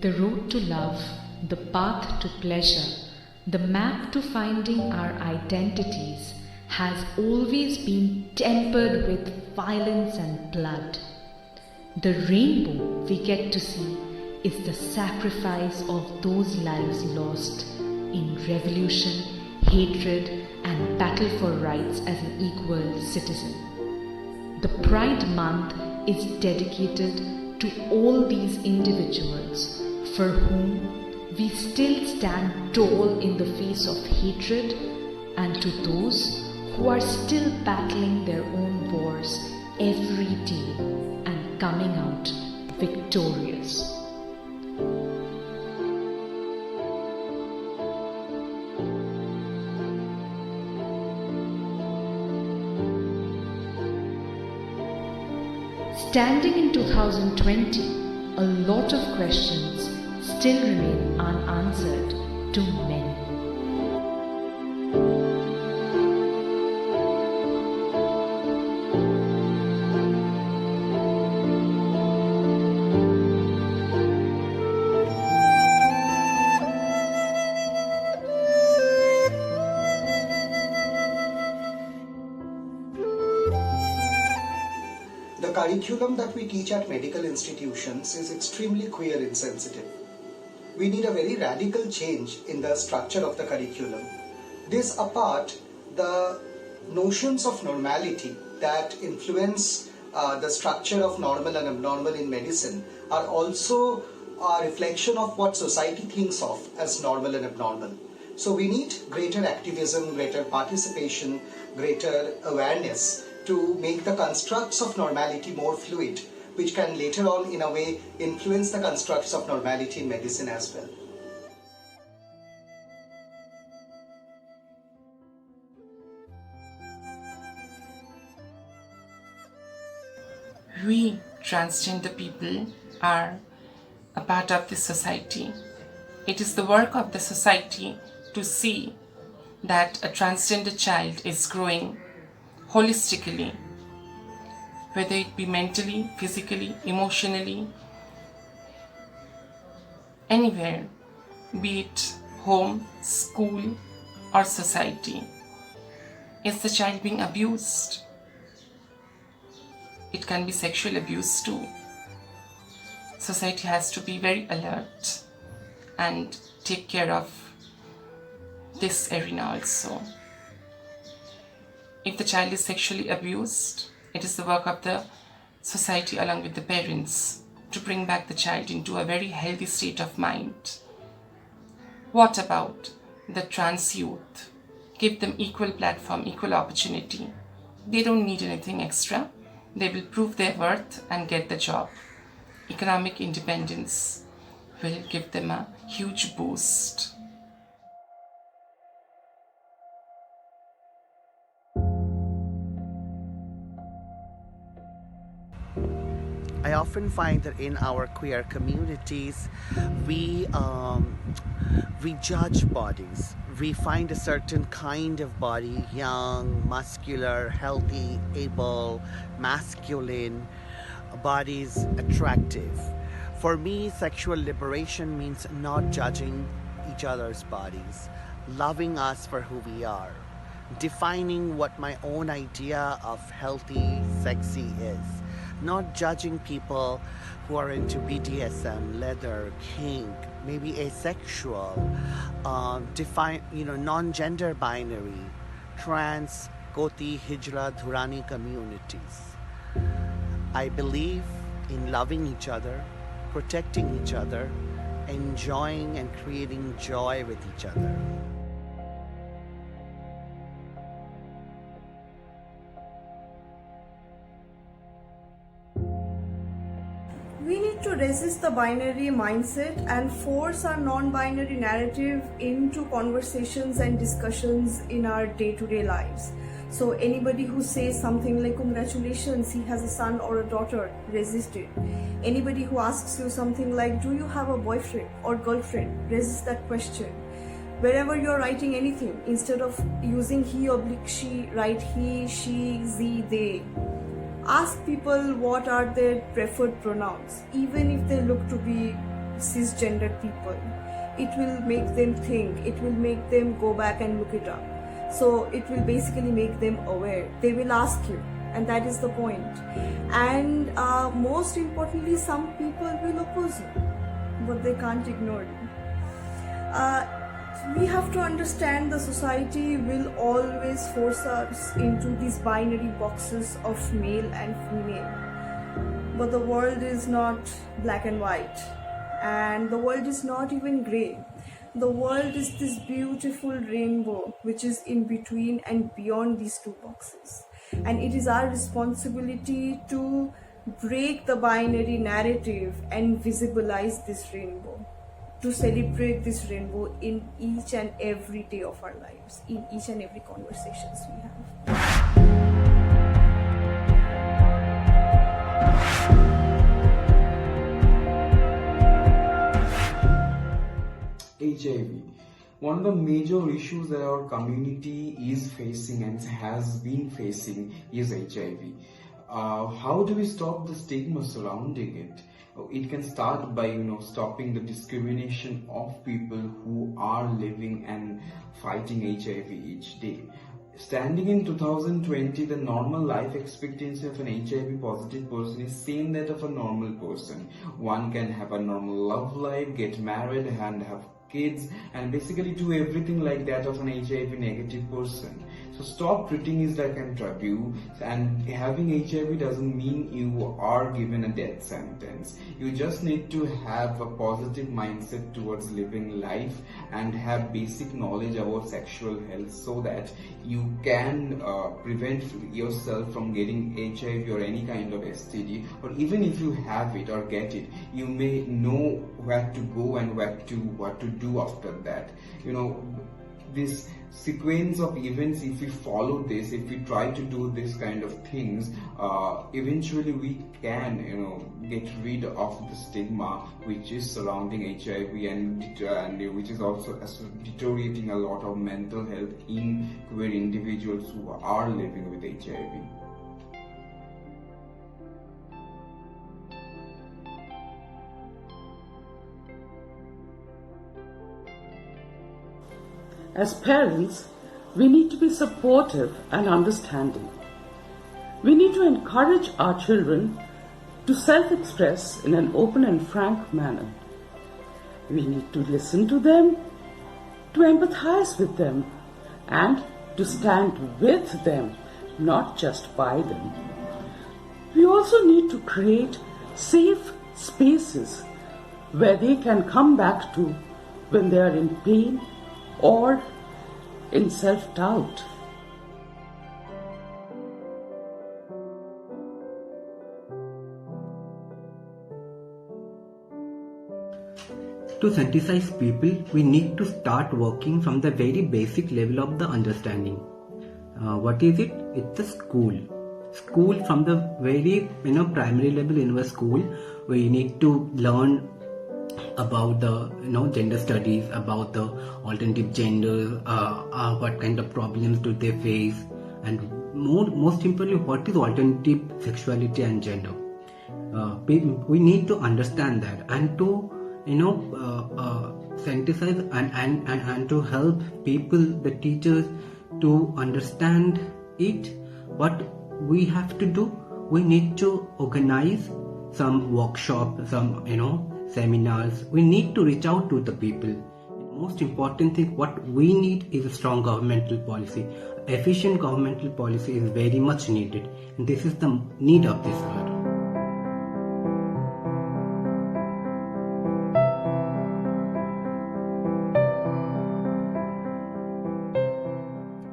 The road to love, the path to pleasure, the map to finding our identities has always been tempered with violence and blood. The rainbow we get to see is the sacrifice of those lives lost in revolution, hatred, and battle for rights as an equal citizen. The Pride Month is dedicated to all these individuals for whom we still stand tall in the face of hatred, and to those who are still battling their own wars every day and coming out victorious. Standing in 2020, a lot of questions still remain unanswered to many. The curriculum that we teach at medical institutions is extremely queer insensitive. We need a very radical change in the structure of the curriculum. This apart, the notions of normality that influence the structure of normal and abnormal in medicine are also a reflection of what society thinks of as normal and abnormal. So we need greater activism, greater participation, greater awareness to make the constructs of normality more fluid, which can later on in a way influence the constructs of normality in medicine as well. We transgender people are a part of this society. It is the work of the society to see that a transgender child is growing holistically, whether it be mentally, physically, emotionally, anywhere, be it home, school, or society. Is the child being abused? It can be sexual abuse too. Society has to be very alert and take care of this arena also. If the child is sexually abused, it is the work of the society along with the parents to bring back the child into a very healthy state of mind. What about the trans youth? Give them equal platform, equal opportunity. They don't need anything extra. They will prove their worth and get the job. Economic independence will give them a huge boost. I often find that in our queer communities, we judge bodies. We find a certain kind of body, young, muscular, healthy, able, masculine, bodies attractive. For me, sexual liberation means not judging each other's bodies, loving us for who we are, defining what my own idea of healthy, sexy is. Not judging people who are into BDSM, leather, kink, maybe asexual, non-gender binary, trans, Koti, Hijra, Dhurani communities. I believe in loving each other, protecting each other, enjoying and creating joy with each other. We need to resist the binary mindset and force our non-binary narrative into conversations and discussions in our day-to-day lives. So anybody who says something like congratulations, he has a son or a daughter, resist it. Anybody who asks you something like do you have a boyfriend or girlfriend, resist that question. Wherever you're writing anything, instead of using he/she, write he, she, ze, they. Ask people what are their preferred pronouns, even if they look to be cisgendered people. It will make them think, it will make them go back and look it up. So it will basically make them aware. They will ask you, and that is the point. And most importantly, some people will oppose you, but they can't ignore you. We have to understand the society will always force us into these binary boxes of male and female. But the world is not black and white, and the world is not even grey. The world is this beautiful rainbow which is in between and beyond these two boxes. And it is our responsibility to break the binary narrative and visibilize this rainbow, to celebrate this rainbow in each and every day of our lives, in each and every conversations we have. HIV. One of the major issues that our community is facing and has been facing is HIV. How do we stop the stigma surrounding it? It can start by stopping the discrimination of people who are living and fighting HIV each day. Standing in 2020, the normal life expectancy of an HIV positive person is same that of a normal person. One can have a normal love life, get married and have kids, and basically do everything like that of an HIV negative person. So stop treating it like a taboo, and having HIV doesn't mean you are given a death sentence. You just need to have a positive mindset towards living life and have basic knowledge about sexual health so that you can prevent yourself from getting HIV or any kind of STD, or even if you have it or get it, you may know where to go and what to do after that. This sequence of events, if we follow this, if we try to do this kind of things, eventually we can get rid of the stigma which is surrounding HIV and which is also deteriorating a lot of mental health in queer individuals who are living with HIV. As parents, we need to be supportive and understanding. We need to encourage our children to self-express in an open and frank manner. We need to listen to them, to empathize with them, and to stand with them, not just by them. We also need to create safe spaces where they can come back to when they are in pain or in self-doubt. To synthesize people, we need to start working from the very basic level of the understanding. What is it? It's a school. School from the very primary level in a school, we need to learn about the gender studies, about the alternative genders, what kind of problems do they face, and most importantly, what is alternative sexuality and gender. We need to understand that and to synthesize and to help people, the teachers, to understand it. What we have to do, we need to organize some workshops, some seminars. We need to reach out to the people. Most important thing, what we need is a strong governmental policy. Efficient governmental policy is very much needed, and this is the need of this hour.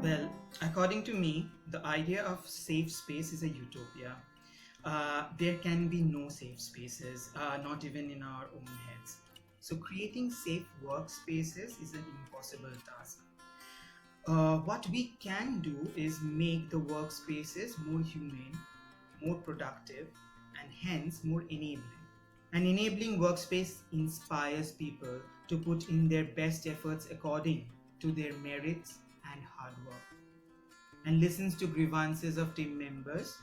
Well, according to me, the idea of safe space is a utopia. There can be no safe spaces, not even in our own heads. So creating safe workspaces is an impossible task. What we can do is make the workspaces more humane, more productive, and hence more enabling. An enabling workspace inspires people to put in their best efforts according to their merits and hard work, and listens to grievances of team members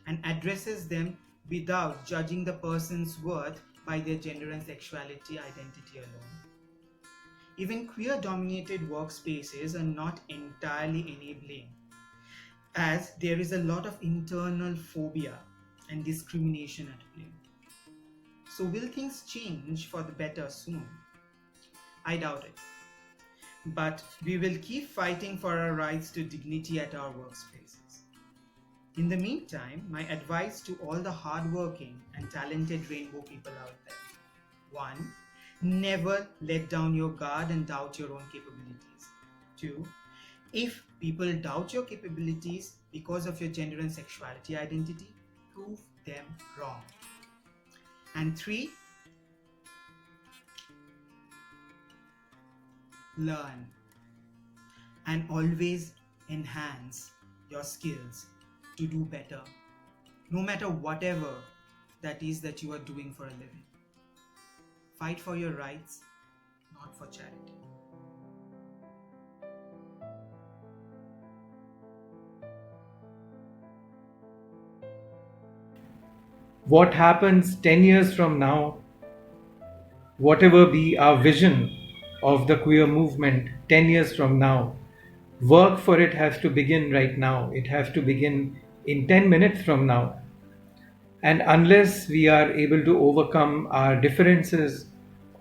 and addresses them without judging the person's worth by their gender and sexuality identity alone. Even queer-dominated workspaces are not entirely enabling, as there is a lot of internal phobia and discrimination at play. So will things change for the better soon? I doubt it. But we will keep fighting for our rights to dignity at our workspaces. In the meantime, my advice to all the hardworking and talented rainbow people out there. 1. Never let down your guard and doubt your own capabilities. 2. If people doubt your capabilities because of your gender and sexuality identity, prove them wrong. And 3. Learn and always enhance your skills to do better, no matter whatever that is that you are doing for a living. Fight for your rights, not for charity. What happens 10 years from now, whatever be our vision of the queer movement 10 years from now, work for it has to begin right now. It has to begin in 10 minutes from now. And unless we are able to overcome our differences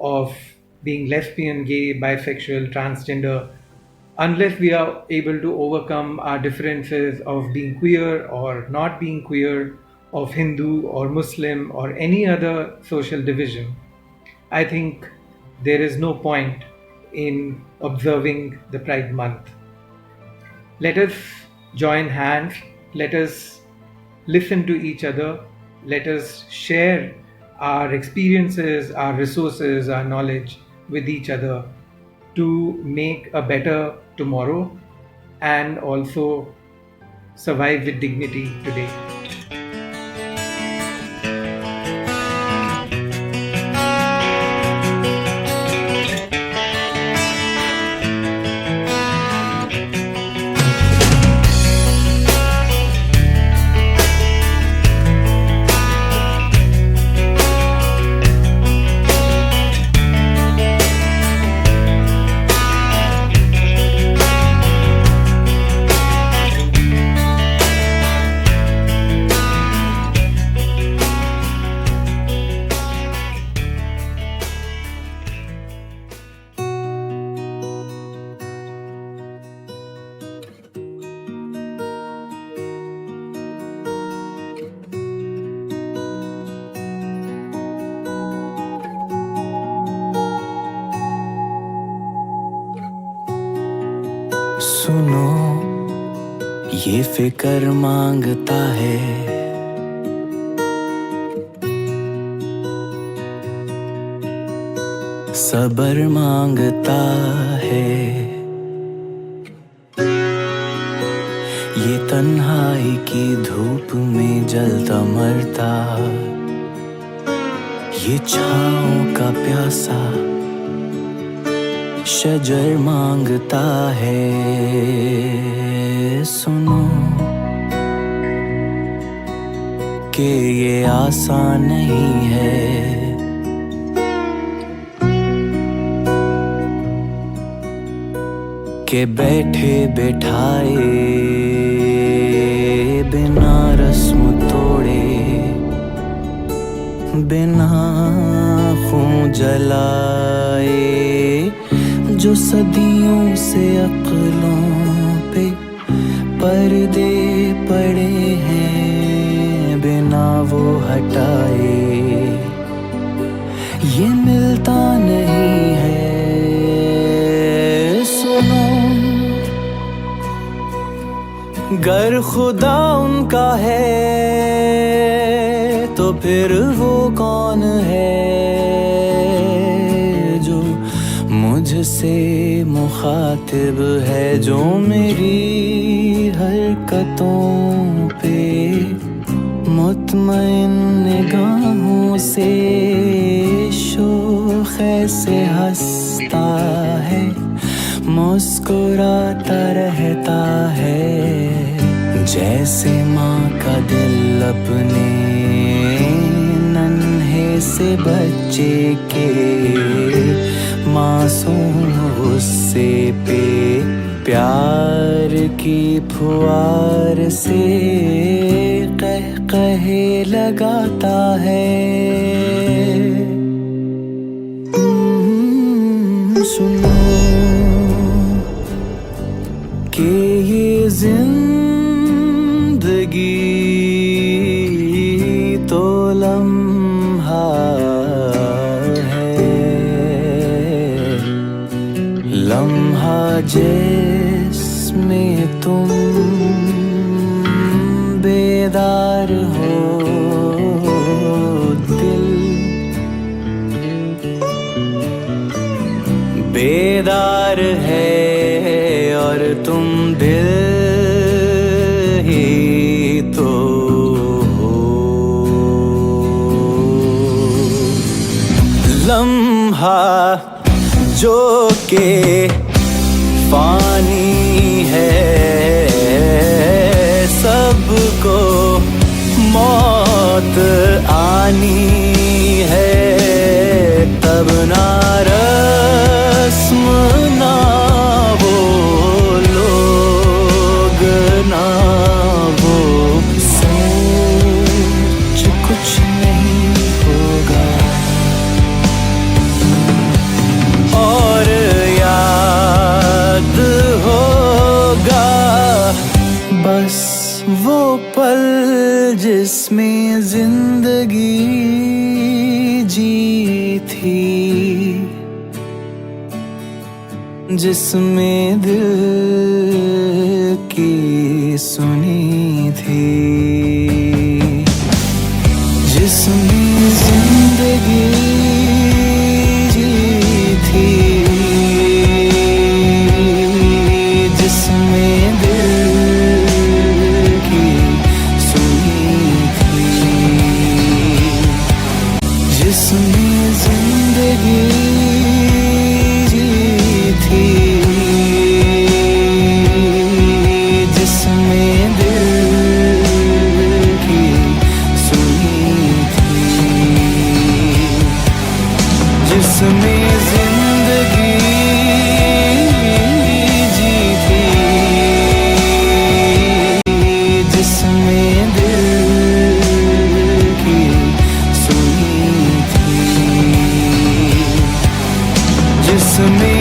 of being lesbian, gay, bisexual, transgender, unless we are able to overcome our differences of being queer or not being queer, of Hindu or Muslim or any other social division, I think there is no point in observing the Pride Month. Let us join hands, let us listen to each other, let us share our experiences, our resources, our knowledge with each other to make a better tomorrow and also survive with dignity today. सुनो ये फिक्र मांगता है, सब्र मांगता है, ये तन्हाई की धूप में जलता मरता, ये छाँव का प्यासा शजर मांगता है। सुनो कि ये आसान नहीं है, कि बैठे बैठाए बिना रस्म तोड़े, बिना खून जलाए, जो सदियों से अक्लों पे पर्दे पड़े हैं, बिना वो हटाए ये मिलता नहीं है। सुनो गर खुदा उनका है तो फिर वो कौन है जो मुझसे मुखातिब है, जो मेरी हरकतों पे मुतमइन निगाहों से शोखे से हंसता है, मुस्कुराता रहता है, जैसे माँ का दिल अपने नन्हे से बच्चे के मासूम गुस्से पे प्यार की फुहार से कहे लगाता है। सुनो कि ये जिंदगी तो लम्हा है, लम्हा जिसमें तुम बेदार हो दिल, बेदार है और तुम दिल ही तो हो। लम्हा जो के फानी है, सबको मौत आनी है, तब ना रस्म ना वो लोग ना वो सोच कुछ नहीं होगा। और याद होगा बस वो पल जिसमें जिंदगी जी थी, जिसमें दिल की सुनी थी, जिसमें जिंदगी जी थी, जिसमें दिल की सुनी थी, जिसमें जिंदगी जी थी, जिसमें दिल की सुनी थी, जिसमें जिंदगी जी थी, जिसमें दिल की सुनी थी, जिसमें